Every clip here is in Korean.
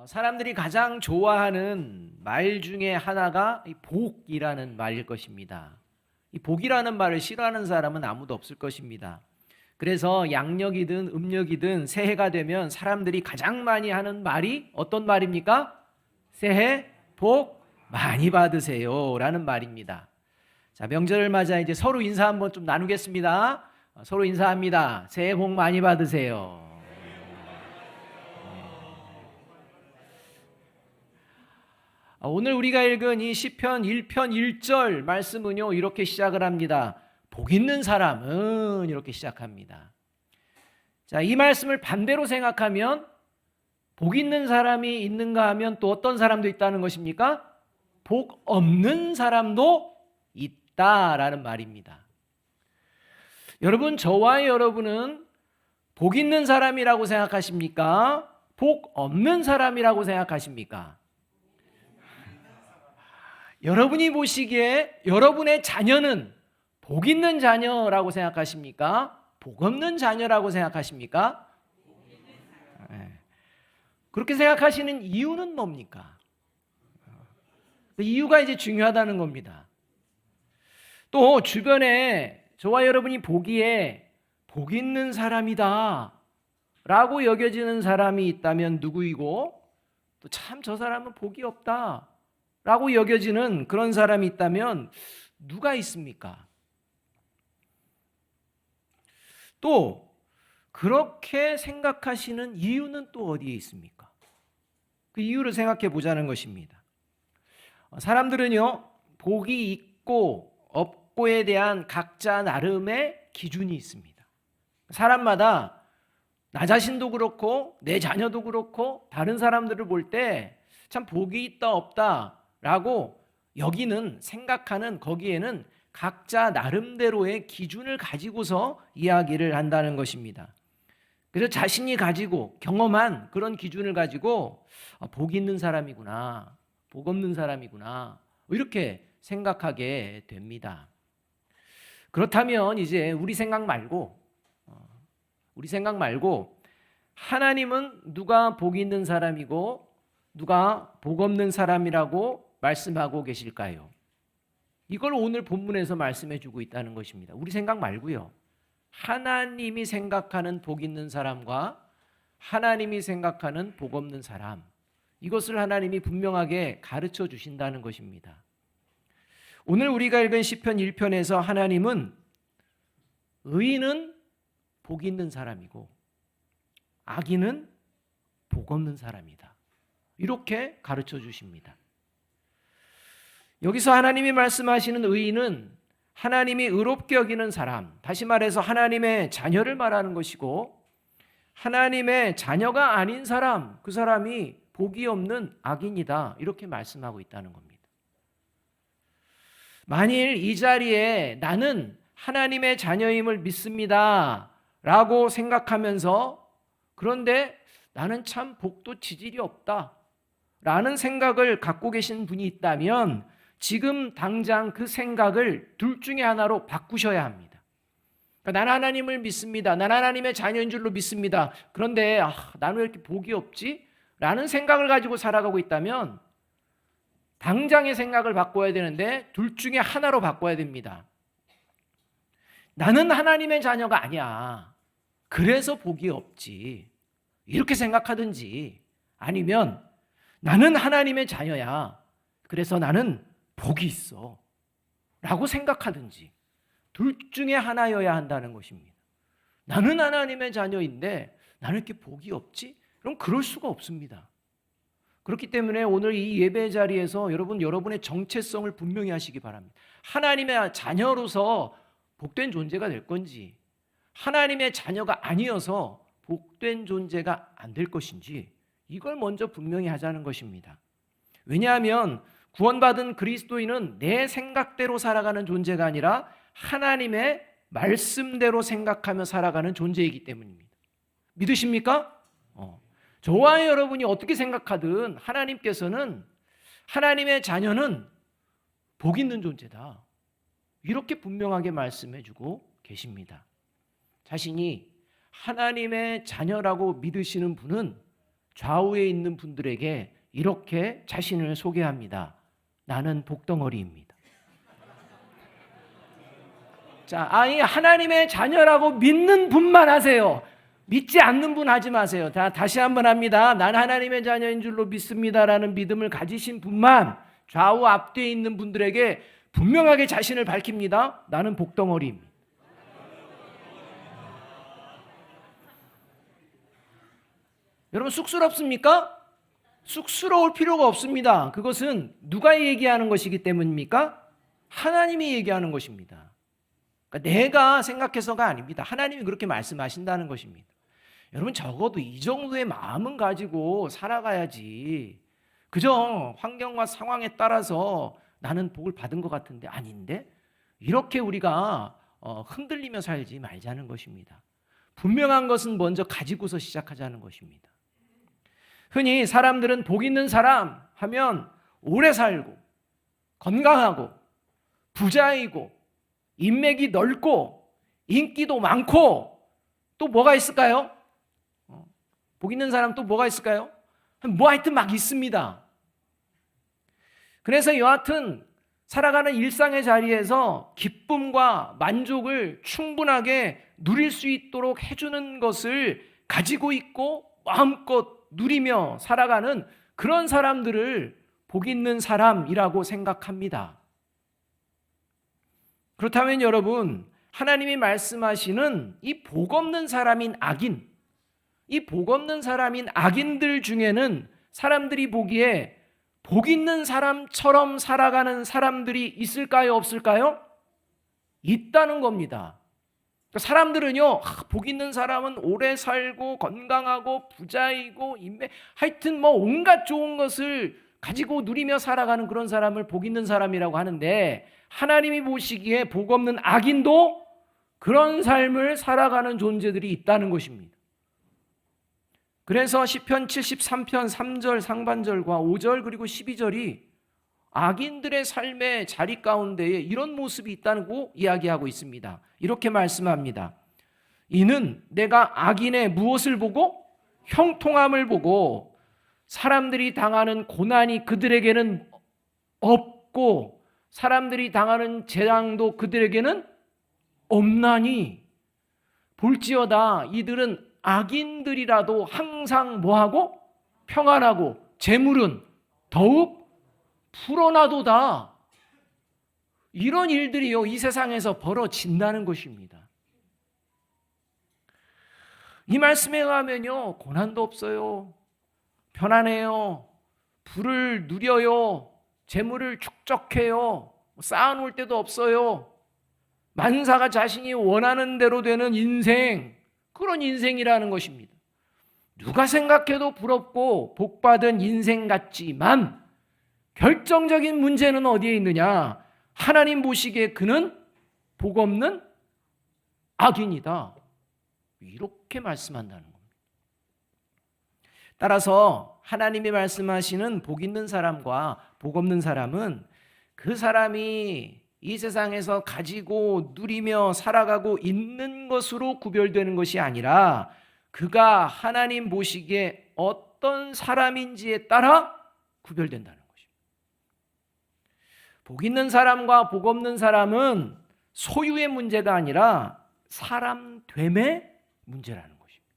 사람들이 가장 좋아하는 말 중에 하나가 이 복이라는 말일 것입니다. 이 복이라는 말을 싫어하는 사람은 아무도 없을 것입니다. 그래서 양력이든 음력이든 새해가 되면 사람들이 가장 많이 하는 말이 어떤 말입니까? 새해 복 많이 받으세요 라는 말입니다. 자, 명절을 맞아 이제 서로 인사 한번 좀 나누겠습니다. 서로 인사합니다. 새해 복 많이 받으세요. 오늘 우리가 읽은 이 시편 1편 1절 말씀은요 이렇게 시작을 합니다. 복 있는 사람은 이렇게 시작합니다. 자, 이 말씀을 반대로 생각하면 복 있는 사람이 있는가 하면 또 어떤 사람도 있다는 것입니까? 복 없는 사람도 있다라는 말입니다. 여러분, 저와 여러분은 복 있는 사람이라고 생각하십니까? 복 없는 사람이라고 생각하십니까? 여러분이 보시기에 여러분의 자녀는 복 있는 자녀라고 생각하십니까? 복 없는 자녀라고 생각하십니까? 그렇게 생각하시는 이유는 뭡니까? 그 이유가 이제 중요하다는 겁니다. 또 주변에 저와 여러분이 보기에 복 있는 사람이다 라고 여겨지는 사람이 있다면 누구이고, 또 참 저 사람은 복이 없다 라고 여겨지는 그런 사람이 있다면 누가 있습니까? 또 그렇게 생각하시는 이유는 또 어디에 있습니까? 그 이유를 생각해 보자는 것입니다. 사람들은요, 복이 있고 없고에 대한 각자 나름의 기준이 있습니다. 사람마다 나 자신도 그렇고 내 자녀도 그렇고 다른 사람들을 볼 때 참 복이 있다 없다 라고 여기는, 생각하는, 거기에는 각자 나름대로의 기준을 가지고서 이야기를 한다는 것입니다. 그래서 자신이 가지고 경험한 그런 기준을 가지고 복 있는 사람이구나, 복 없는 사람이구나 이렇게 생각하게 됩니다. 그렇다면 이제 우리 생각 말고 하나님은 누가 복 있는 사람이고 누가 복 없는 사람이라고 말씀하고 계실까요? 이걸 오늘 본문에서 말씀해 주고 있다는 것입니다. 우리 생각 말고요. 하나님이 생각하는 복 있는 사람과 하나님이 생각하는 복 없는 사람, 이것을 하나님이 분명하게 가르쳐 주신다는 것입니다. 오늘 우리가 읽은 시편 1편에서 하나님은 의인은 복 있는 사람이고 악인은 복 없는 사람이다, 이렇게 가르쳐 주십니다. 여기서 하나님이 말씀하시는 의인은 하나님이 의롭게 여기는 사람, 다시 말해서 하나님의 자녀를 말하는 것이고, 하나님의 자녀가 아닌 사람, 그 사람이 복이 없는 악인이다, 이렇게 말씀하고 있다는 겁니다. 만일 이 자리에 나는 하나님의 자녀임을 믿습니다 라고 생각하면서, 그런데 나는 참 복도 지질이 없다 라는 생각을 갖고 계신 분이 있다면 지금 당장 그 생각을 둘 중에 하나로 바꾸셔야 합니다. 그러니까 나는 하나님을 믿습니다. 나는 하나님의 자녀인 줄로 믿습니다. 그런데 나는 왜 이렇게 복이 없지? 라는 생각을 가지고 살아가고 있다면 당장의 생각을 바꿔야 되는데 둘 중에 하나로 바꿔야 됩니다. 나는 하나님의 자녀가 아니야, 그래서 복이 없지, 이렇게 생각하든지, 아니면 나는 하나님의 자녀야, 그래서 나는 복이 있어 라고 생각하든지, 둘 중에 하나여야 한다는 것입니다. 나는 하나님의 자녀인데 나는 이렇게 복이 없지? 그럼 그럴 수가 없습니다. 그렇기 때문에 오늘 이 예배 자리에서 여러분의 정체성을 분명히 하시기 바랍니다. 하나님의 자녀로서 복된 존재가 될 건지, 하나님의 자녀가 아니어서 복된 존재가 안 될 것인지, 이걸 먼저 분명히 하자는 것입니다. 왜냐하면 구원받은 그리스도인은 내 생각대로 살아가는 존재가 아니라 하나님의 말씀대로 생각하며 살아가는 존재이기 때문입니다. 믿으십니까? 저와 여러분이 어떻게 생각하든 하나님께서는 하나님의 자녀는 복 있는 존재다, 이렇게 분명하게 말씀해 주고 계십니다. 자신이 하나님의 자녀라고 믿으시는 분은 좌우에 있는 분들에게 이렇게 자신을 소개합니다. 나는 복덩어리입니다. 자, 아니 하나님의 자녀라고 믿는 분만 하세요. 믿지 않는 분 하지 마세요. 다시 한번 합니다. 난 하나님의 자녀인 줄로 믿습니다라는 믿음을 가지신 분만 좌우 앞뒤에 있는 분들에게 분명하게 자신을 밝힙니다. 나는 복덩어리입니다. 여러분 쑥스럽습니까? 쑥스러울 필요가 없습니다. 그것은 누가 얘기하는 것이기 때문입니까? 하나님이 얘기하는 것입니다. 그러니까 내가 생각해서가 아닙니다. 하나님이 그렇게 말씀하신다는 것입니다. 여러분 적어도 이 정도의 마음은 가지고 살아가야지. 그저 환경과 상황에 따라서 나는 복을 받은 것 같은데 아닌데? 이렇게 우리가 흔들리며 살지 말자는 것입니다. 분명한 것은 먼저 가지고서 시작하자는 것입니다. 흔히 사람들은 복 있는 사람 하면 오래 살고 건강하고 부자이고 인맥이 넓고 인기도 많고 또 뭐가 있을까요? 복 있는 사람 또 뭐가 있을까요? 뭐 하여튼 막 있습니다. 그래서 여하튼 살아가는 일상의 자리에서 기쁨과 만족을 충분하게 누릴 수 있도록 해주는 것을 가지고 있고 마음껏 누리며 살아가는 그런 사람들을 복 있는 사람이라고 생각합니다. 그렇다면 여러분, 하나님이 말씀하시는 이 복 없는 사람인 악인, 이 복 없는 사람인 악인들 중에는 사람들이 보기에 복 있는 사람처럼 살아가는 사람들이 있을까요? 없을까요? 있다는 겁니다. 사람들은요, 복 있는 사람은 오래 살고 건강하고 부자이고 인맥, 하여튼 뭐 온갖 좋은 것을 가지고 누리며 살아가는 그런 사람을 복 있는 사람이라고 하는데, 하나님이 보시기에 복 없는 악인도 그런 삶을 살아가는 존재들이 있다는 것입니다. 그래서 시편 73편 3절 상반절과 5절 그리고 12절이 악인들의 삶의 자리 가운데에 이런 모습이 있다고 이야기하고 있습니다. 이렇게 말씀합니다. 이는 내가 악인의 무엇을 보고? 형통함을 보고 사람들이 당하는 고난이 그들에게는 없고 사람들이 당하는 재앙도 그들에게는 없나니 볼지어다 이들은 악인들이라도 항상 뭐하고? 평안하고 재물은 더욱 풀어나도다. 이런 일들이요 이 세상에서 벌어진다는 것입니다. 이 말씀에 의하면요 고난도 없어요, 편안해요, 부를 누려요, 재물을 축적해요, 쌓아놓을 데도 없어요, 만사가 자신이 원하는 대로 되는 인생, 그런 인생이라는 것입니다. 누가 생각해도 부럽고 복받은 인생 같지만 결정적인 문제는 어디에 있느냐? 하나님 보시기에 그는 복 없는 악인이다. 이렇게 말씀한다는 겁니다. 따라서 하나님이 말씀하시는 복 있는 사람과 복 없는 사람은 그 사람이 이 세상에서 가지고 누리며 살아가고 있는 것으로 구별되는 것이 아니라 그가 하나님 보시기에 어떤 사람인지에 따라 구별된다는 것입니다. 복 있는 사람과 복 없는 사람은 소유의 문제가 아니라 사람됨의 문제라는 것입니다.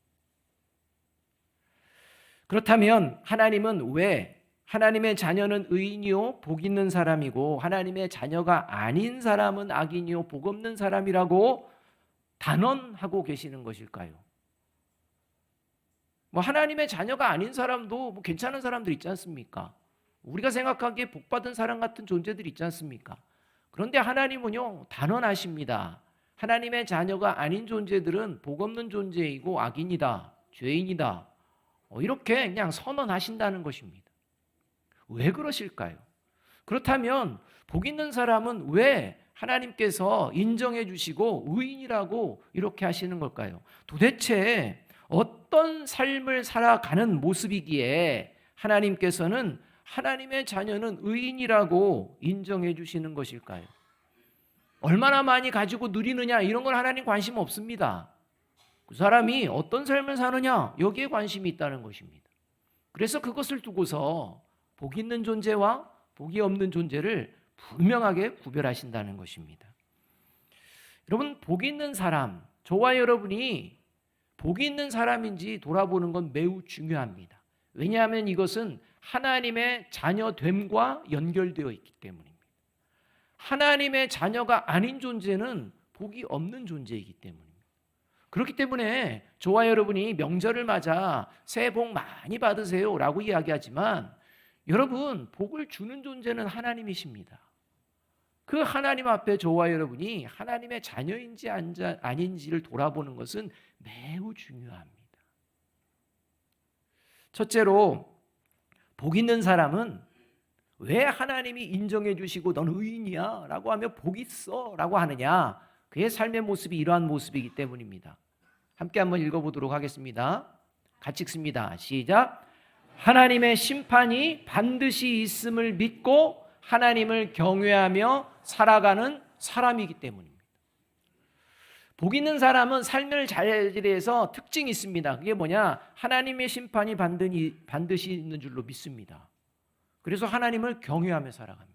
그렇다면 하나님은 왜 하나님의 자녀는 의인이요 복 있는 사람이고 하나님의 자녀가 아닌 사람은 악인이요 복 없는 사람이라고 단언하고 계시는 것일까요? 하나님의 자녀가 아닌 사람도 괜찮은 사람들 있지 않습니까? 우리가 생각하기에 복받은 사람 같은 존재들 있지 않습니까? 그런데 하나님은요 단언하십니다. 하나님의 자녀가 아닌 존재들은 복 없는 존재이고 악인이다, 죄인이다, 이렇게 그냥 선언하신다는 것입니다. 왜 그러실까요? 그렇다면 복 있는 사람은 왜 하나님께서 인정해 주시고 의인이라고 이렇게 하시는 걸까요? 도대체 어떤 삶을 살아가는 모습이기에 하나님께서는 하나님의 자녀는 의인이라고 인정해 주시는 것일까요? 얼마나 많이 가지고 누리느냐 이런 건 하나님 관심 없습니다. 그 사람이 어떤 삶을 사느냐 여기에 관심이 있다는 것입니다. 그래서 그것을 두고서 복이 있는 존재와 복이 없는 존재를 분명하게 구별하신다는 것입니다. 여러분, 복이 있는 사람, 저와 여러분이 복이 있는 사람인지 돌아보는 건 매우 중요합니다. 왜냐하면 이것은 하나님의 자녀됨과 연결되어 있기 때문입니다. 하나님의 자녀가 아닌 존재는 복이 없는 존재이기 때문입니다. 그렇기 때문에 저와 여러분이 명절을 맞아 새해 복 많이 받으세요 라고 이야기하지만, 여러분, 복을 주는 존재는 하나님이십니다. 그 하나님 앞에 저와 여러분이 하나님의 자녀인지 아닌지를 돌아보는 것은 매우 중요합니다. 첫째로, 복 있는 사람은 왜 하나님이 인정해 주시고 넌 의인이야 라고 하며 복 있어 라고 하느냐, 그의 삶의 모습이 이러한 모습이기 때문입니다. 함께 한번 읽어보도록 하겠습니다. 같이 읽습니다. 시작. 하나님의 심판이 반드시 있음을 믿고 하나님을 경외하며 살아가는 사람이기 때문입니다. 복 있는 사람은 삶의 자리에서 특징이 있습니다. 그게 뭐냐? 하나님의 심판이 반드시 있는 줄로 믿습니다. 그래서 하나님을 경외하며 살아갑니다.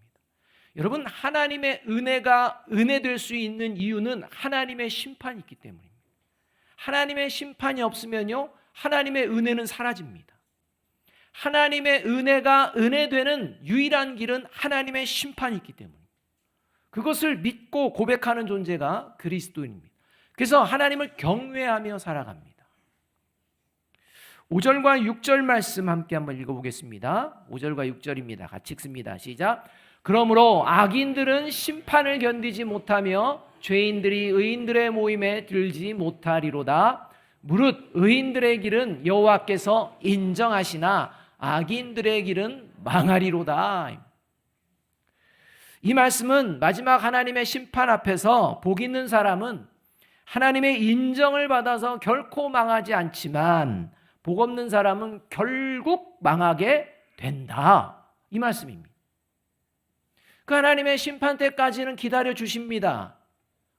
여러분, 하나님의 은혜가 은혜될 수 있는 이유는 하나님의 심판이 있기 때문입니다. 하나님의 심판이 없으면요, 하나님의 은혜는 사라집니다. 하나님의 은혜가 은혜되는 유일한 길은 하나님의 심판이 있기 때문입니다. 그것을 믿고 고백하는 존재가 그리스도인입니다. 그래서 하나님을 경외하며 살아갑니다. 5절과 6절 말씀 함께 한번 읽어보겠습니다. 5절과 6절입니다. 같이 읽습니다. 시작. 그러므로 악인들은 심판을 견디지 못하며 죄인들이 의인들의 모임에 들지 못하리로다. 무릇 의인들의 길은 여호와께서 인정하시나 악인들의 길은 망하리로다. 이 말씀은 마지막 하나님의 심판 앞에서 복 있는 사람은 하나님의 인정을 받아서 결코 망하지 않지만 복 없는 사람은 결국 망하게 된다, 이 말씀입니다. 그 하나님의 심판 때까지는 기다려 주십니다.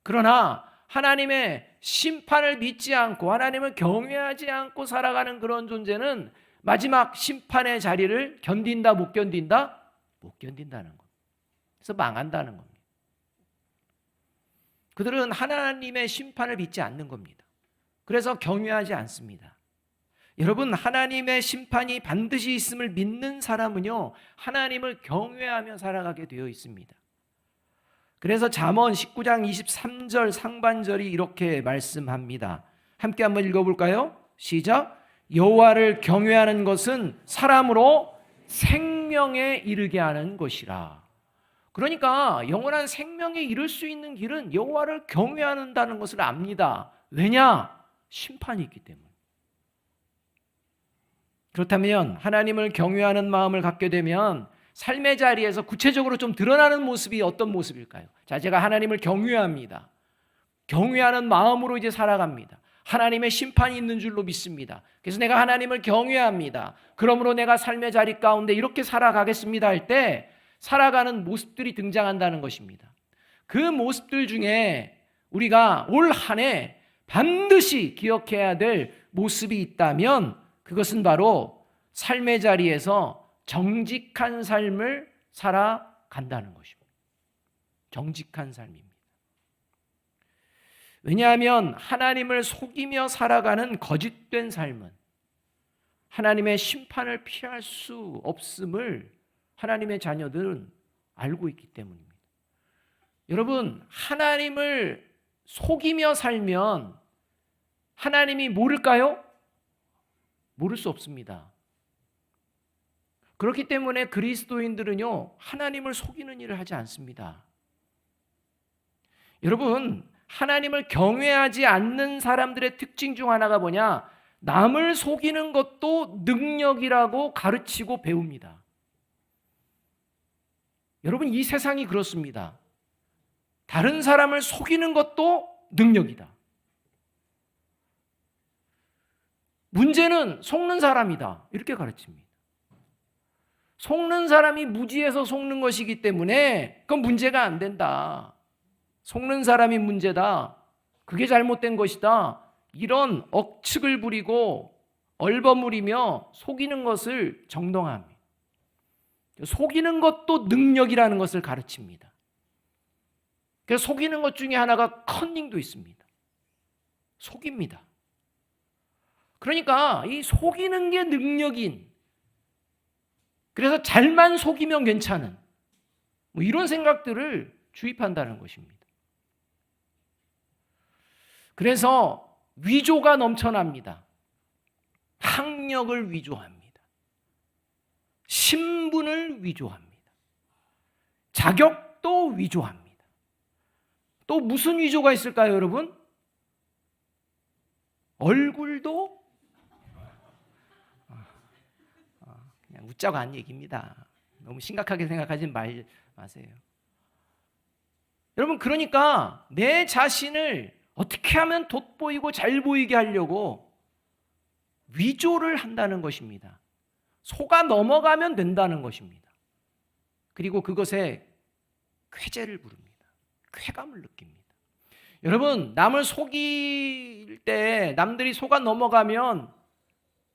그러나 하나님의 심판을 믿지 않고 하나님을 경외하지 않고 살아가는 그런 존재는 마지막 심판의 자리를 견딘다, 못 견딘다? 못 견딘다는 겁니다. 그래서 망한다는 겁니다. 그들은 하나님의 심판을 믿지 않는 겁니다. 그래서 경외하지 않습니다. 여러분, 하나님의 심판이 반드시 있음을 믿는 사람은요, 하나님을 경외하며 살아가게 되어 있습니다. 그래서 잠언 19장 23절 상반절이 이렇게 말씀합니다. 함께 한번 읽어볼까요? 시작. 여호와를 경외하는 것은 사람으로 생명에 이르게 하는 것이라. 그러니까 영원한 생명에 이를 수 있는 길은 여호와를 경외한다는 것을 압니다. 왜냐? 심판이 있기 때문에. 그렇다면 하나님을 경외하는 마음을 갖게 되면 삶의 자리에서 구체적으로 좀 드러나는 모습이 어떤 모습일까요? 자, 제가 하나님을 경외합니다. 경외하는 마음으로 이제 살아갑니다. 하나님의 심판이 있는 줄로 믿습니다. 그래서 내가 하나님을 경외합니다. 그러므로 내가 삶의 자리 가운데 이렇게 살아가겠습니다 할 때 살아가는 모습들이 등장한다는 것입니다. 그 모습들 중에 우리가 올 한 해 반드시 기억해야 될 모습이 있다면 그것은 바로 삶의 자리에서 정직한 삶을 살아간다는 것입니다. 정직한 삶입니다. 왜냐하면 하나님을 속이며 살아가는 거짓된 삶은 하나님의 심판을 피할 수 없음을 하나님의 자녀들은 알고 있기 때문입니다. 여러분, 하나님을 속이며 살면 하나님이 모를까요? 모를 수 없습니다. 그렇기 때문에 그리스도인들은요, 하나님을 속이는 일을 하지 않습니다. 여러분, 하나님을 경외하지 않는 사람들의 특징 중 하나가 뭐냐? 남을 속이는 것도 능력이라고 가르치고 배웁니다. 여러분, 이 세상이 그렇습니다. 다른 사람을 속이는 것도 능력이다. 문제는 속는 사람이다, 이렇게 가르칩니다. 속는 사람이 무지해서 속는 것이기 때문에 그건 문제가 안 된다. 속는 사람이 문제다. 그게 잘못된 것이다. 이런 억측을 부리고 얼버무리며 속이는 것을 정당화합니다. 속이는 것도 능력이라는 것을 가르칩니다. 그래서 속이는 것 중에 하나가 커닝도 있습니다. 속입니다. 그러니까 이 속이는 게 능력인, 그래서 잘만 속이면 괜찮은 뭐 이런 생각들을 주입한다는 것입니다. 그래서 위조가 넘쳐납니다. 학력을 위조합니다. 신분을 위조합니다. 자격도 위조합니다. 또 무슨 위조가 있을까요, 여러분? 얼굴도 그냥 웃자고 한 얘기입니다. 너무 심각하게 생각하지 마세요. 여러분, 그러니까 내 자신을 어떻게 하면 돋보이고 잘 보이게 하려고 위조를 한다는 것입니다. 속아 넘어가면 된다는 것입니다. 그리고 그것에 쾌재를 부릅니다. 쾌감을 느낍니다. 여러분, 남을 속일 때 남들이 속아 넘어가면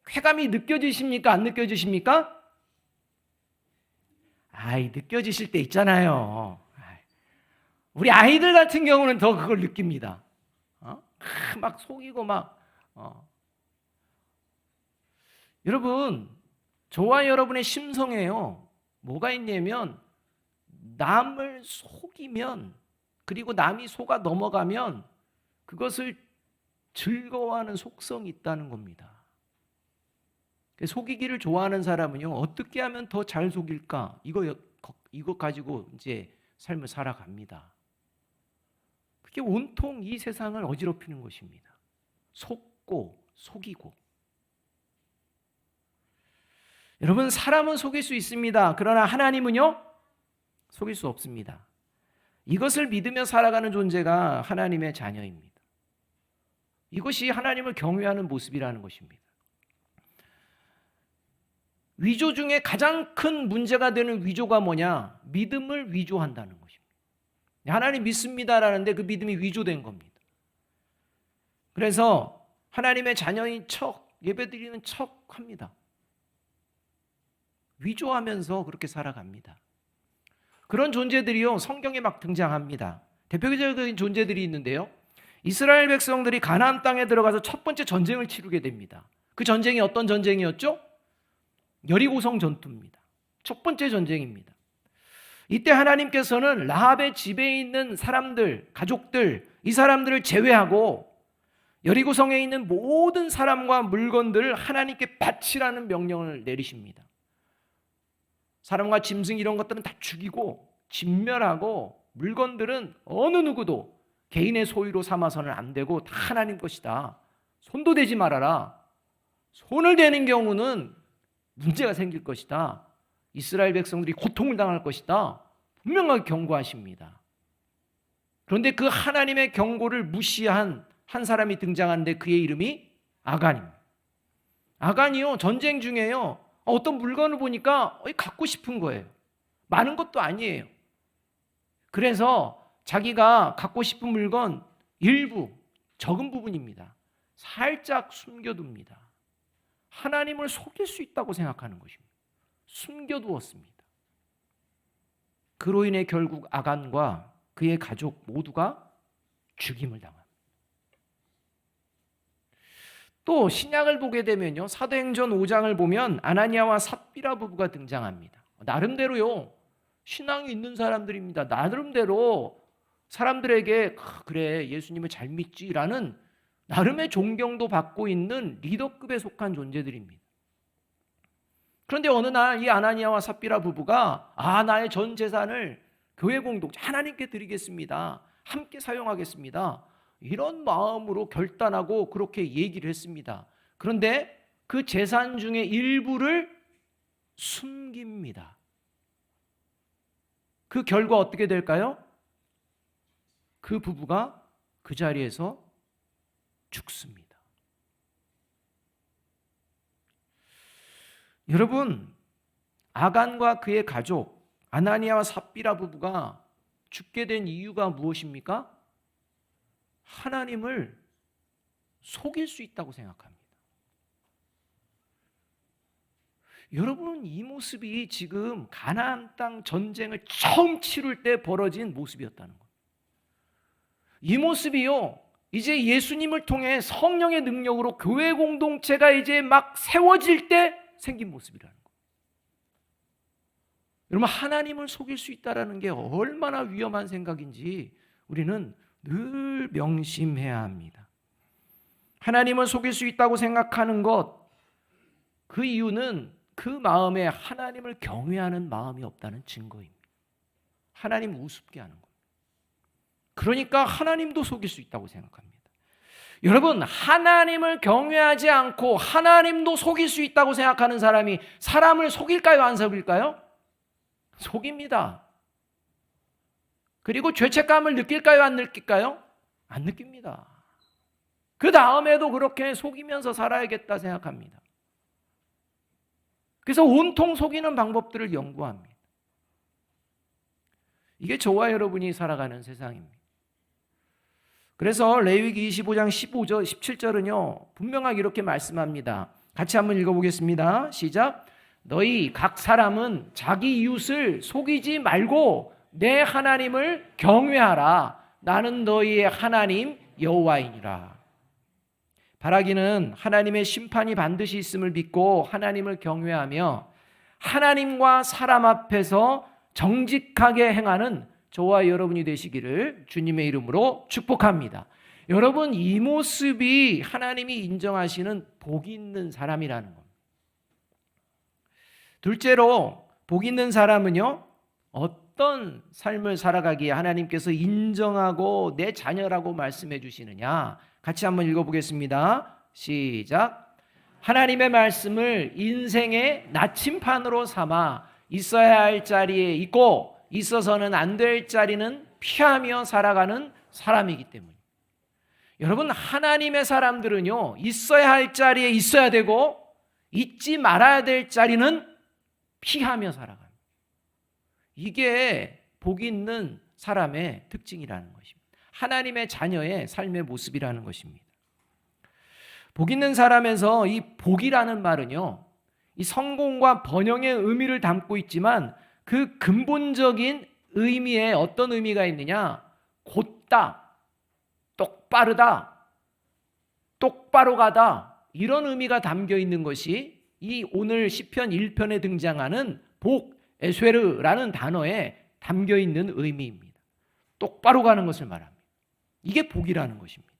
쾌감이 느껴지십니까? 안 느껴지십니까? 느껴지실 때 있잖아요. 우리 아이들 같은 경우는 더 그걸 느낍니다. 막 속이고 여러분, 저와 여러분의 심성에요, 뭐가 있냐면 남을 속이면, 그리고 남이 속아 넘어가면 그것을 즐거워하는 속성이 있다는 겁니다. 속이기를 좋아하는 사람은요, 어떻게 하면 더 잘 속일까? 이거 가지고 이제 삶을 살아갑니다. 그게 온통 이 세상을 어지럽히는 것입니다. 속고 속이고. 여러분, 사람은 속일 수 있습니다. 그러나 하나님은요, 속일 수 없습니다. 이것을 믿으며 살아가는 존재가 하나님의 자녀입니다. 이것이 하나님을 경외하는 모습이라는 것입니다. 위조 중에 가장 큰 문제가 되는 위조가 뭐냐? 믿음을 위조한다는 것입니다. 하나님 믿습니다라는데 그 믿음이 위조된 겁니다. 그래서 하나님의 자녀인 척, 예배드리는 척 합니다. 위조하면서 그렇게 살아갑니다. 그런 존재들이요, 성경에 막 등장합니다. 대표적인 존재들이 있는데요, 이스라엘 백성들이 가나안 땅에 들어가서 첫 번째 전쟁을 치르게 됩니다. 그 전쟁이 어떤 전쟁이었죠? 여리고성 전투입니다. 첫 번째 전쟁입니다. 이때 하나님께서는 라합의 집에 있는 사람들, 가족들, 이 사람들을 제외하고 여리고성에 있는 모든 사람과 물건들을 하나님께 바치라는 명령을 내리십니다. 사람과 짐승 이런 것들은 다 죽이고 진멸하고, 물건들은 어느 누구도 개인의 소유로 삼아서는 안 되고 다 하나님 것이다. 손도 대지 말아라. 손을 대는 경우는 문제가 생길 것이다. 이스라엘 백성들이 고통을 당할 것이다. 분명하게 경고하십니다. 그런데 그 하나님의 경고를 무시한 한 사람이 등장하는데 그의 이름이 아간입니다. 아간이요, 전쟁 중에요, 어떤 물건을 보니까 갖고 싶은 거예요. 많은 것도 아니에요. 그래서 자기가 갖고 싶은 물건 일부, 적은 부분입니다, 살짝 숨겨둡니다. 하나님을 속일 수 있다고 생각하는 것입니다. 숨겨두었습니다. 그로 인해 결국 아간과 그의 가족 모두가 죽임을 당합니다. 또 신약을 보게 되면요, 사도행전 5장을 보면 아나니아와 삽비라 부부가 등장합니다. 나름대로요, 신앙이 있는 사람들입니다. 나름대로 사람들에게 그래, 예수님을 잘 믿지라는 나름의 존경도 받고 있는 리더급에 속한 존재들입니다. 그런데 어느 날 이 아나니아와 삽비라 부부가 나의 전 재산을 교회 공동체 하나님께 드리겠습니다, 함께 사용하겠습니다, 이런 마음으로 결단하고 그렇게 얘기를 했습니다. 그런데 그 재산 중에 일부를 숨깁니다. 그 결과 어떻게 될까요? 그 부부가 그 자리에서 죽습니다. 여러분, 아간과 그의 가족 아나니아와 삽비라 부부가 죽게 된 이유가 무엇입니까? 하나님을 속일 수 있다고 생각합니다. 여러분, 이 모습이 지금 가나안 땅 전쟁을 처음 치룰 때 벌어진 모습이었다는 거예요. 이 모습이요, 이제 예수님을 통해 성령의 능력으로 교회 공동체가 이제 막 세워질 때 생긴 모습이라는 거예요. 여러분, 하나님을 속일 수 있다는 게 얼마나 위험한 생각인지 우리는 늘 명심해야 합니다. 하나님을 속일 수 있다고 생각하는 것, 그 이유는 그 마음에 하나님을 경외하는 마음이 없다는 증거입니다. 하나님 우습게 하는 겁니다. 그러니까 하나님도 속일 수 있다고 생각합니다. 여러분, 하나님을 경외하지 않고 하나님도 속일 수 있다고 생각하는 사람이 사람을 속일까요, 안 속일까요? 속입니다. 그리고 죄책감을 느낄까요, 안 느낄까요? 안 느낍니다. 그 다음에도 그렇게 속이면서 살아야겠다 생각합니다. 그래서 온통 속이는 방법들을 연구합니다. 이게 저와 여러분이 살아가는 세상입니다. 그래서 레위기 25장 15절, 17절은요, 분명하게 이렇게 말씀합니다. 같이 한번 읽어보겠습니다. 시작. 너희 각 사람은 자기 이웃을 속이지 말고 내 하나님을 경외하라. 나는 너희의 하나님 여호와이니라. 바라기는 하나님의 심판이 반드시 있음을 믿고 하나님을 경외하며 하나님과 사람 앞에서 정직하게 행하는 저와 여러분이 되시기를 주님의 이름으로 축복합니다. 여러분, 이 모습이 하나님이 인정하시는 복이 있는 사람이라는 겁니다. 둘째로, 복 있는 사람은요, 어떤 삶을 살아가기에 하나님께서 인정하고 내 자녀라고 말씀해 주시느냐, 같이 한번 읽어보겠습니다. 시작. 하나님의 말씀을 인생의 나침판으로 삼아 있어야 할 자리에 있고 있어서는 안 될 자리는 피하며 살아가는 사람이기 때문에, 여러분, 하나님의 사람들은요, 있어야 할 자리에 있어야 되고 있지 말아야 될 자리는 피하며 살아갑니다. 이게 복 있는 사람의 특징이라는 것입니다. 하나님의 자녀의 삶의 모습이라는 것입니다. 복 있는 사람에서 이 복이라는 말은요, 이 성공과 번영의 의미를 담고 있지만 그 근본적인 의미에 어떤 의미가 있느냐? 곧다, 똑바르다, 똑바로 가다, 이런 의미가 담겨 있는 것이 이 오늘 시편 1편에 등장하는 복, 에쉐르라는 단어에 담겨 있는 의미입니다. 똑바로 가는 것을 말합니다. 이게 복이라는 것입니다.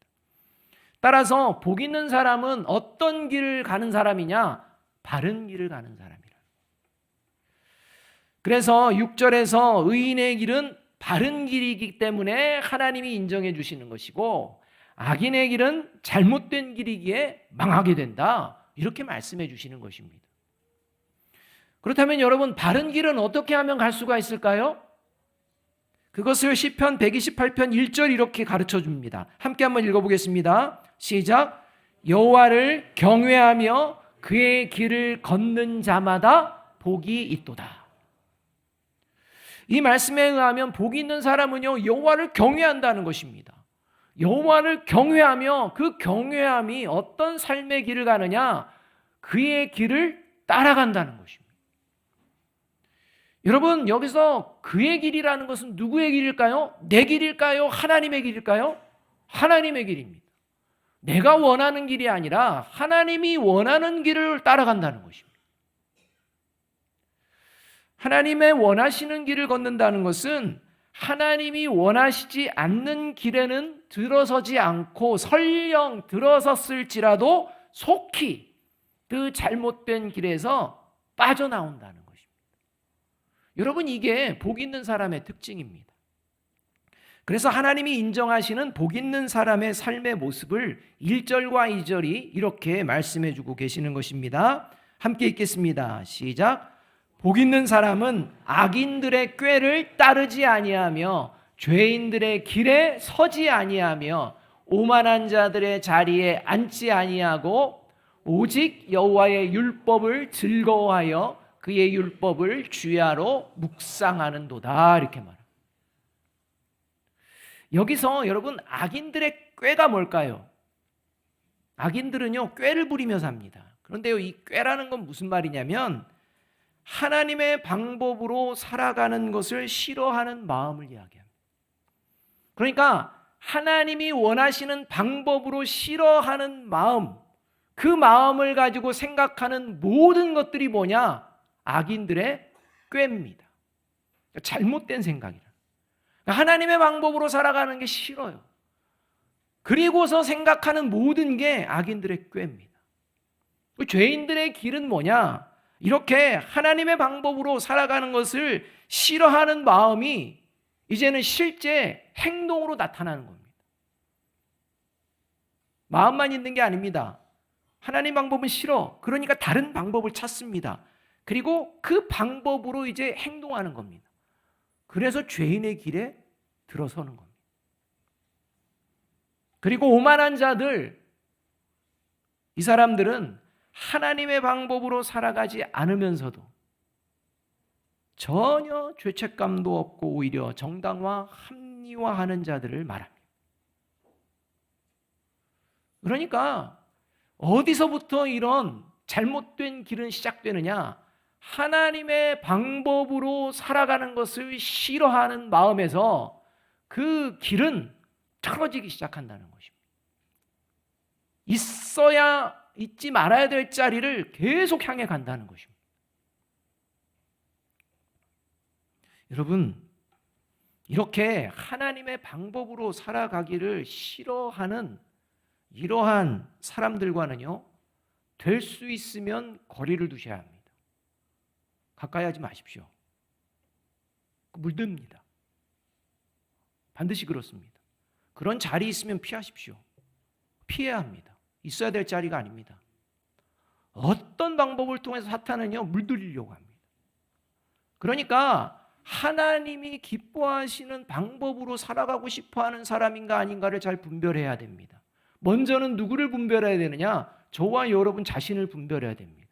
따라서 복 있는 사람은 어떤 길을 가는 사람이냐? 바른 길을 가는 사람이라. 그래서 6절에서 의인의 길은 바른 길이기 때문에 하나님이 인정해 주시는 것이고 악인의 길은 잘못된 길이기에 망하게 된다, 이렇게 말씀해 주시는 것입니다. 그렇다면 여러분, 바른 길은 어떻게 하면 갈 수가 있을까요? 그것을 시편 128편 1절 이렇게 가르쳐 줍니다. 함께 한번 읽어보겠습니다. 시작. 여호와를 경외하며 그의 길을 걷는 자마다 복이 있도다. 이 말씀에 의하면 복이 있는 사람은요, 여호와를 경외한다는 것입니다. 여호와를 경외하며 그 경외함이 어떤 삶의 길을 가느냐? 그의 길을 따라간다는 것입니다. 여러분, 여기서 그의 길이라는 것은 누구의 길일까요? 내 길일까요? 하나님의 길일까요? 하나님의 길입니다. 내가 원하는 길이 아니라 하나님이 원하는 길을 따라간다는 것입니다. 하나님의 원하시는 길을 걷는다는 것은 하나님이 원하시지 않는 길에는 들어서지 않고 설령 들어섰을지라도 속히 그 잘못된 길에서 빠져나온다는 것입니다. 여러분, 이게 복 있는 사람의 특징입니다. 그래서 하나님이 인정하시는 복 있는 사람의 삶의 모습을 1절과 2절이 이렇게 말씀해 주고 계시는 것입니다. 함께 읽겠습니다. 시작. 복 있는 사람은 악인들의 꾀를 따르지 아니하며 죄인들의 길에 서지 아니하며 오만한 자들의 자리에 앉지 아니하고 오직 여호와의 율법을 즐거워하여 그의 율법을 주야로 묵상하는도다, 이렇게 말합니다. 여기서 여러분, 악인들의 꾀가 뭘까요? 악인들은요, 꾀를 부리며 삽니다. 그런데요, 이 꾀라는 건 무슨 말이냐면 하나님의 방법으로 살아가는 것을 싫어하는 마음을 이야기합니다. 그러니까 하나님이 원하시는 방법으로 싫어하는 마음, 그 마음을 가지고 생각하는 모든 것들이 뭐냐? 악인들의 꾀입니다. 잘못된 생각이라. 하나님의 방법으로 살아가는 게 싫어요. 그리고서 생각하는 모든 게 악인들의 꾀입니다. 죄인들의 길은 뭐냐? 이렇게 하나님의 방법으로 살아가는 것을 싫어하는 마음이 이제는 실제 행동으로 나타나는 겁니다. 마음만 있는 게 아닙니다. 하나님 방법은 싫어. 그러니까 다른 방법을 찾습니다. 그리고 그 방법으로 이제 행동하는 겁니다. 그래서 죄인의 길에 들어서는 겁니다. 그리고 오만한 자들, 이 사람들은 하나님의 방법으로 살아가지 않으면서도 전혀 죄책감도 없고 오히려 정당화, 합리화하는 자들을 말합니다. 그러니까 어디서부터 이런 잘못된 길은 시작되느냐? 하나님의 방법으로 살아가는 것을 싫어하는 마음에서 그 길은 틀어지기 시작한다는 것입니다. 있어야 잊지 말아야 될 자리를 계속 향해 간다는 것입니다. 여러분, 이렇게 하나님의 방법으로 살아가기를 싫어하는 이러한 사람들과는요, 될 수 있으면 거리를 두셔야 합니다. 가까이 하지 마십시오. 물듭니다. 반드시 그렇습니다. 그런 자리 있으면 피하십시오. 피해야 합니다. 있어야 될 자리가 아닙니다. 어떤 방법을 통해서 사탄은요, 물들이려고 합니다. 그러니까 하나님이 기뻐하시는 방법으로 살아가고 싶어하는 사람인가 아닌가를 잘 분별해야 됩니다. 먼저는 누구를 분별해야 되느냐? 저와 여러분 자신을 분별해야 됩니다.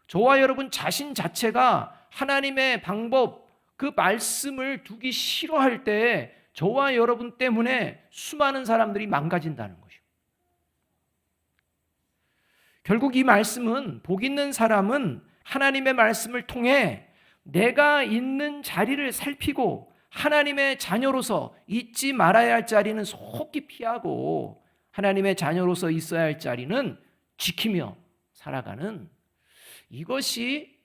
저와 여러분 자신 자체가 하나님의 방법, 그 말씀을 두기 싫어할 때 저와 여러분 때문에 수많은 사람들이 망가진다는 것이죠. 결국 이 말씀은, 복 있는 사람은 하나님의 말씀을 통해 내가 있는 자리를 살피고 하나님의 자녀로서 잊지 말아야 할 자리는 속히 피하고 하나님의 자녀로서 있어야 할 자리는 지키며 살아가는, 이것이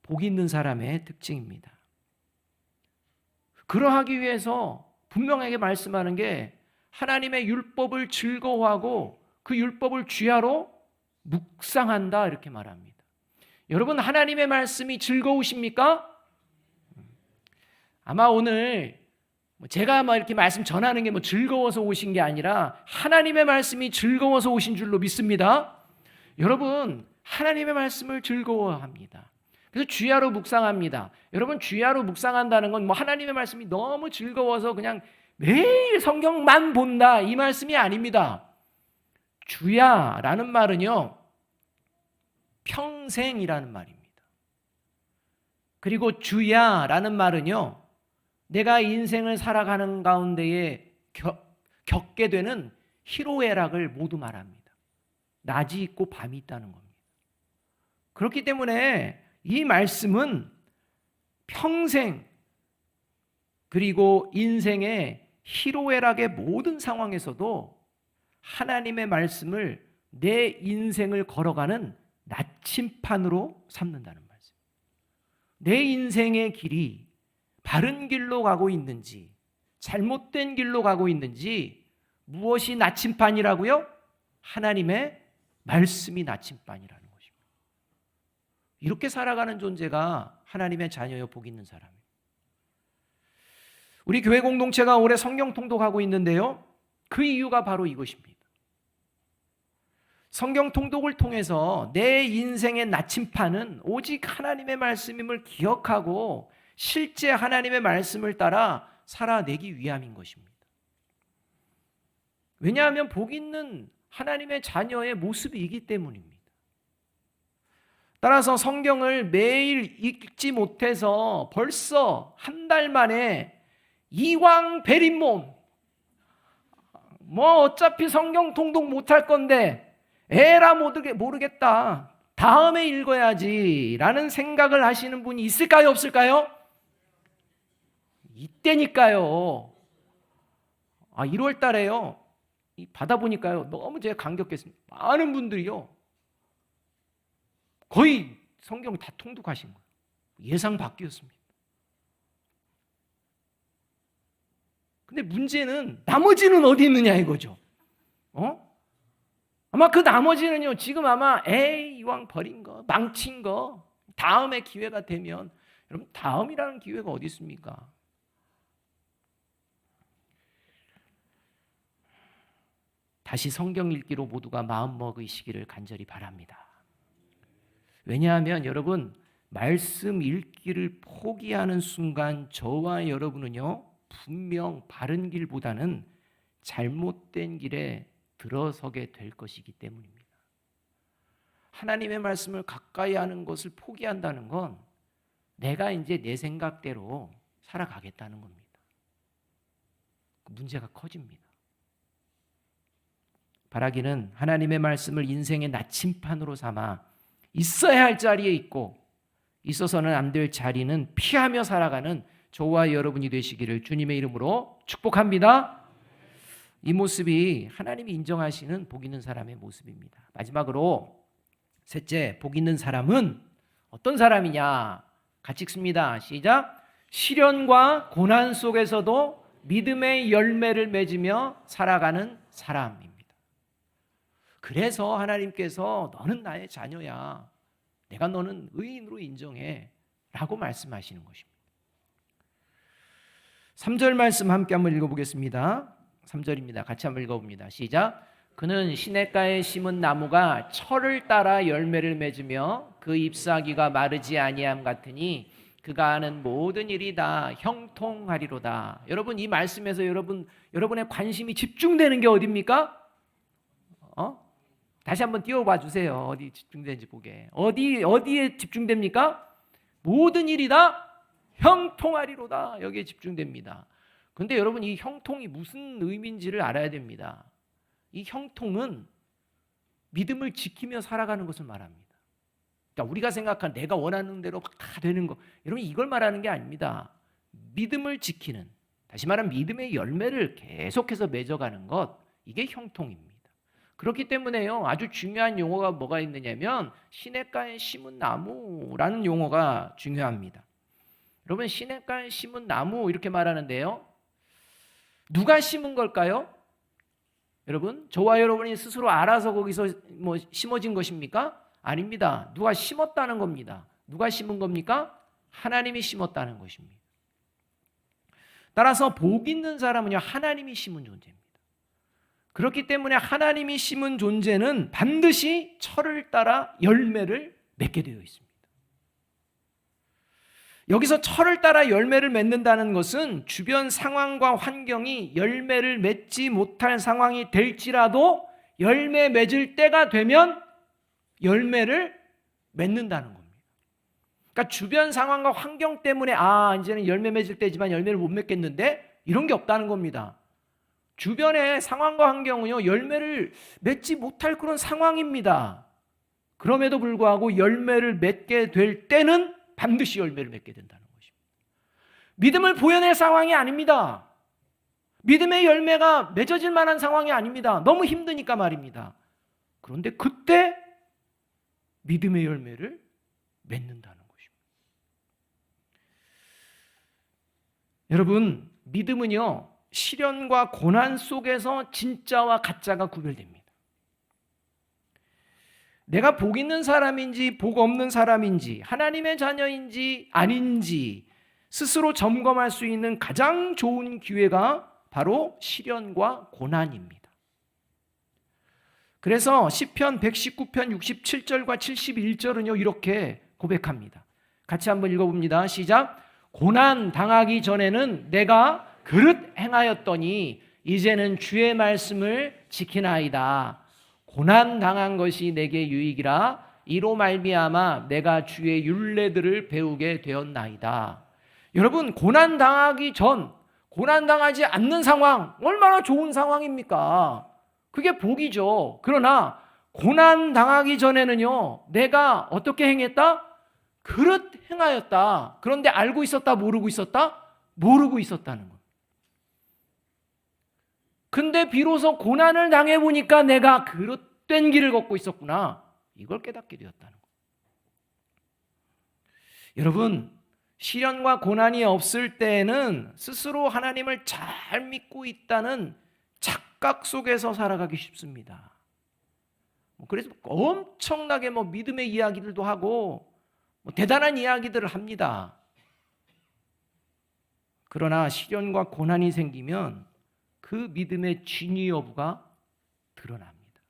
복 있는 사람의 특징입니다. 그러하기 위해서 분명하게 말씀하는 게 하나님의 율법을 즐거워하고 그 율법을 주야로 묵상한다, 이렇게 말합니다. 여러분, 하나님의 말씀이 즐거우십니까? 아마 오늘 제가 이렇게 말씀 전하는 게 즐거워서 오신 게 아니라 하나님의 말씀이 즐거워서 오신 줄로 믿습니다. 여러분, 하나님의 말씀을 즐거워합니다. 그래서 주야로 묵상합니다. 여러분, 주야로 묵상한다는 건 하나님의 말씀이 너무 즐거워서 그냥 매일 성경만 본다, 이 말씀이 아닙니다. 주야라는 말은요, 평생이라는 말입니다. 그리고 주야라는 말은요, 내가 인생을 살아가는 가운데에 겪게 되는 희로애락을 모두 말합니다. 낮이 있고 밤이 있다는 겁니다. 그렇기 때문에 이 말씀은 평생, 그리고 인생의 희로애락의 모든 상황에서도 하나님의 말씀을 내 인생을 걸어가는 나침판으로 삼는다는 말씀. 내 인생의 길이 바른 길로 가고 있는지 잘못된 길로 가고 있는지, 무엇이 나침판이라고요? 하나님의 말씀이 나침판이라는 것입니다. 이렇게 살아가는 존재가 하나님의 자녀여 복 있는 사람이에요. 우리 교회 공동체가 올해 성경 통독하고 있는데요, 그 이유가 바로 이것입니다. 성경 통독을 통해서 내 인생의 나침판은 오직 하나님의 말씀임을 기억하고 실제 하나님의 말씀을 따라 살아내기 위함인 것입니다. 왜냐하면 복 있는 하나님의 자녀의 모습이기 때문입니다. 따라서 성경을 매일 읽지 못해서 벌써 한 달 만에 이왕 베린 몸, 어차피 성경 통독 못할 건데 에라 모르겠다, 다음에 읽어야지라는 생각을 하시는 분이 있을까요, 없을까요? 이때니까요. 1월 달에요. 받아보니까요. 너무 제가 감격했습니다. 많은 분들이요. 거의 성경 다 통독하신 거예요. 예상 밖이었습니다. 근데 문제는 나머지는 어디 있느냐 이거죠. 아마 그 나머지는요. 지금 아마 이왕 버린 거, 망친 거 다음에 기회가 되면, 여러분 다음이라는 기회가 어디 있습니까? 다시 성경 읽기로 모두가 마음 먹으시기를 간절히 바랍니다. 왜냐하면 여러분 말씀 읽기를 포기하는 순간 저와 여러분은요 분명 바른 길보다는 잘못된 길에 들어서게 될 것이기 때문입니다. 하나님의 말씀을 가까이 하는 것을 포기한다는 건 내가 이제 내 생각대로 살아가겠다는 겁니다. 문제가 커집니다. 바라기는 하나님의 말씀을 인생의 나침판으로 삼아 있어야 할 자리에 있고 있어서는 안 될 자리는 피하며 살아가는 저와 여러분이 되시기를 주님의 이름으로 축복합니다. 이 모습이 하나님이 인정하시는 복 있는 사람의 모습입니다. 마지막으로 셋째, 복 있는 사람은 어떤 사람이냐? 같이 읽습니다. 시작. 시련과 고난 속에서도 믿음의 열매를 맺으며 살아가는 사람입니다. 그래서 하나님께서 너는 나의 자녀야. 내가 너는 의인으로 인정해. 라고 말씀하시는 것입니다. 3절 말씀 함께 한번 읽어보겠습니다. 3절입니다. 같이 한번 읽어봅니다. 시작. 그는 시냇가에 심은 나무가 철을 따라 열매를 맺으며 그 잎사귀가 마르지 아니함 같으니 그가 하는 모든 일이 다 형통하리로다. 여러분 이 말씀에서 여러분의 관심이 집중되는 게 어디입니까? 다시 한번 띄워봐 주세요. 어디 집중되는지 보게. 어디에 집중됩니까? 모든 일이 다 형통하리로다. 여기에 집중됩니다. 그런데 여러분 이 형통이 무슨 의미인지를 알아야 됩니다. 이 형통은 믿음을 지키며 살아가는 것을 말합니다. 그러니까 우리가 생각한 내가 원하는 대로 다 되는 거, 여러분 이걸 말하는 게 아닙니다. 믿음을 지키는, 다시 말하면 믿음의 열매를 계속해서 맺어가는 것, 이게 형통입니다. 그렇기 때문에요, 아주 중요한 용어가 뭐가 있느냐면 시냇가에 심은 나무라는 용어가 중요합니다. 여러분 시냇가에 심은 나무 이렇게 말하는데요, 누가 심은 걸까요? 여러분 저와 여러분이 스스로 알아서 거기서 심어진 것입니까? 아닙니다. 누가 심었다는 겁니다. 누가 심은 겁니까? 하나님이 심었다는 것입니다. 따라서 복 있는 사람은요 하나님이 심은 존재입니다. 그렇기 때문에 하나님이 심은 존재는 반드시 철을 따라 열매를 맺게 되어 있습니다. 여기서 철을 따라 열매를 맺는다는 것은 주변 상황과 환경이 열매를 맺지 못할 상황이 될지라도 열매 맺을 때가 되면 열매를 맺는다는 겁니다. 그러니까 주변 상황과 환경 때문에 이제는 열매 맺을 때지만 열매를 못 맺겠는데 이런 게 없다는 겁니다. 주변의 상황과 환경은요 열매를 맺지 못할 그런 상황입니다. 그럼에도 불구하고 열매를 맺게 될 때는 반드시 열매를 맺게 된다는 것입니다. 믿음을 보여낼 상황이 아닙니다. 믿음의 열매가 맺어질 만한 상황이 아닙니다. 너무 힘드니까 말입니다. 그런데 그때 믿음의 열매를 맺는다는 것입니다. 여러분, 믿음은요 시련과 고난 속에서 진짜와 가짜가 구별됩니다. 내가 복 있는 사람인지 복 없는 사람인지 하나님의 자녀인지 아닌지 스스로 점검할 수 있는 가장 좋은 기회가 바로 시련과 고난입니다. 그래서 시편 119편 67절과 71절은요 이렇게 고백합니다. 같이 한번 읽어봅니다. 시작. 고난 당하기 전에는 내가 그릇 행하였더니 이제는 주의 말씀을 지키나이다. 고난 당한 것이 내게 유익이라 이로 말미암아 내가 주의 율례들을 배우게 되었나이다. 여러분 고난 당하기 전, 고난 당하지 않는 상황 얼마나 좋은 상황입니까? 그게 복이죠. 그러나 고난 당하기 전에는요, 내가 어떻게 행했다? 그릇 행하였다. 그런데 알고 있었다, 모르고 있었다? 모르고 있었다는 것. 근데 비로소 고난을 당해보니까 내가 그릇된 길을 걷고 있었구나. 이걸 깨닫게 되었다는 것. 여러분, 시련과 고난이 없을 때에는 스스로 하나님을 잘 믿고 있다는 착각 속에서 살아가기 쉽습니다. 그래서 엄청나게 믿음의 이야기들도 하고 대단한 이야기들을 합니다. 그러나 시련과 고난이 생기면 그 믿음의 진위 여부가 드러납니다.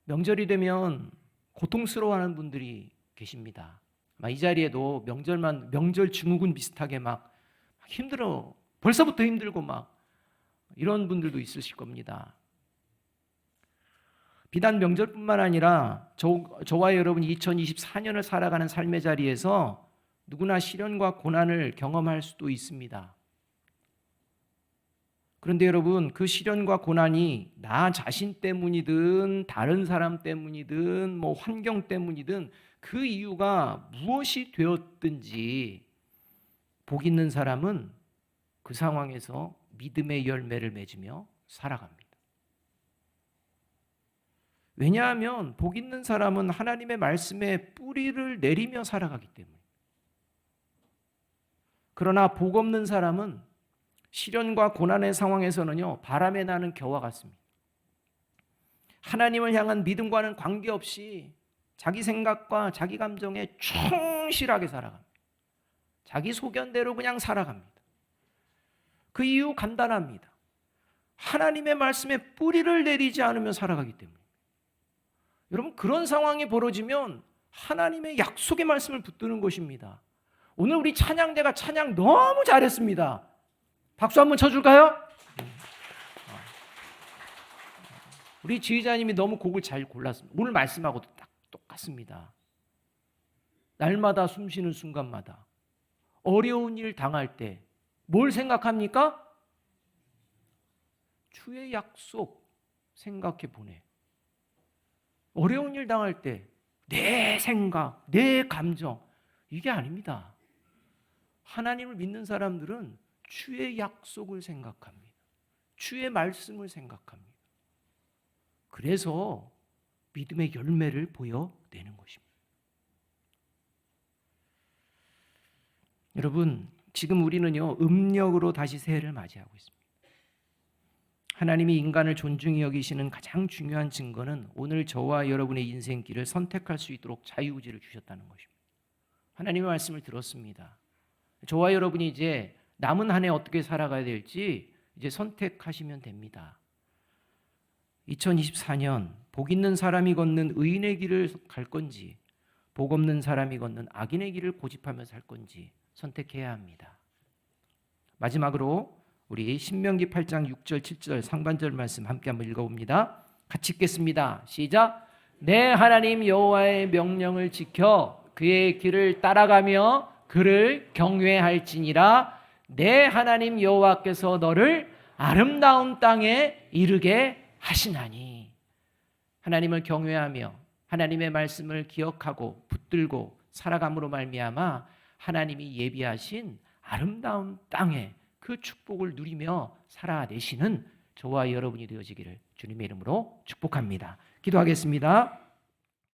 명절이 되면 고통스러워하는 분들이 계십니다. 이 자리에도 명절 증후군 비슷하게 막 힘들어, 벌써부터 힘들고 막 이런 분들도 있으실 겁니다. 비단 명절뿐만 아니라 저와 여러분이 2024년을 살아가는 삶의 자리에서 누구나 시련과 고난을 경험할 수도 있습니다. 그런데 여러분, 그 시련과 고난이 나 자신 때문이든 다른 사람 때문이든 환경 때문이든 그 이유가 무엇이 되었든지 복 있는 사람은 그 상황에서 믿음의 열매를 맺으며 살아갑니다. 왜냐하면 복 있는 사람은 하나님의 말씀에 뿌리를 내리며 살아가기 때문에. 그러나 복 없는 사람은 시련과 고난의 상황에서는요, 바람에 나는 겨와 같습니다. 하나님을 향한 믿음과는 관계없이 자기 생각과 자기 감정에 충실하게 살아갑니다. 자기 소견대로 그냥 살아갑니다. 그 이유 간단합니다. 하나님의 말씀에 뿌리를 내리지 않으며 살아가기 때문에. 여러분, 그런 상황이 벌어지면 하나님의 약속의 말씀을 붙드는 것입니다. 오늘 우리 찬양대가 찬양 너무 잘했습니다. 박수 한번 쳐줄까요? 우리 지휘자님이 너무 곡을 잘 골랐습니다. 오늘 말씀하고도 딱 똑같습니다. 날마다 숨쉬는 순간마다 어려운 일 당할 때 뭘 생각합니까? 주의 약속 생각해 보내. 어려운 일 당할 때 내 생각, 내 감정, 이게 아닙니다. 하나님을 믿는 사람들은 주의 약속을 생각합니다. 주의 말씀을 생각합니다. 그래서 믿음의 열매를 보여내는 것입니다. 여러분, 지금 우리는요, 음력으로 다시 새해를 맞이하고 있습니다. 하나님이 인간을 존중히 여기시는 가장 중요한 증거는 오늘 저와 여러분의 인생길을 선택할 수 있도록 자유의지를 주셨다는 것입니다. 하나님의 말씀을 들었습니다. 저와 여러분이 이제 남은 한 해 어떻게 살아가야 될지 이제 선택하시면 됩니다. 2024년 복 있는 사람이 걷는 의인의 길을 갈 건지, 복 없는 사람이 걷는 악인의 길을 고집하며 살 건지 선택해야 합니다. 마지막으로 우리 신명기 8장 6절 7절 상반절 말씀 함께 한번 읽어봅니다. 같이 읽겠습니다. 시작. 내 하나님 여호와의 명령을 지켜 그의 길을 따라가며 그를 경외할지니라. 내 하나님 여호와께서 너를 아름다운 땅에 이르게 하시나니. 하나님을 경외하며 하나님의 말씀을 기억하고 붙들고 살아감으로 말미암아 하나님이 예비하신 아름다운 땅에 그 축복을 누리며 살아내시는 저와 여러분이 되어지기를 주님의 이름으로 축복합니다. 기도하겠습니다.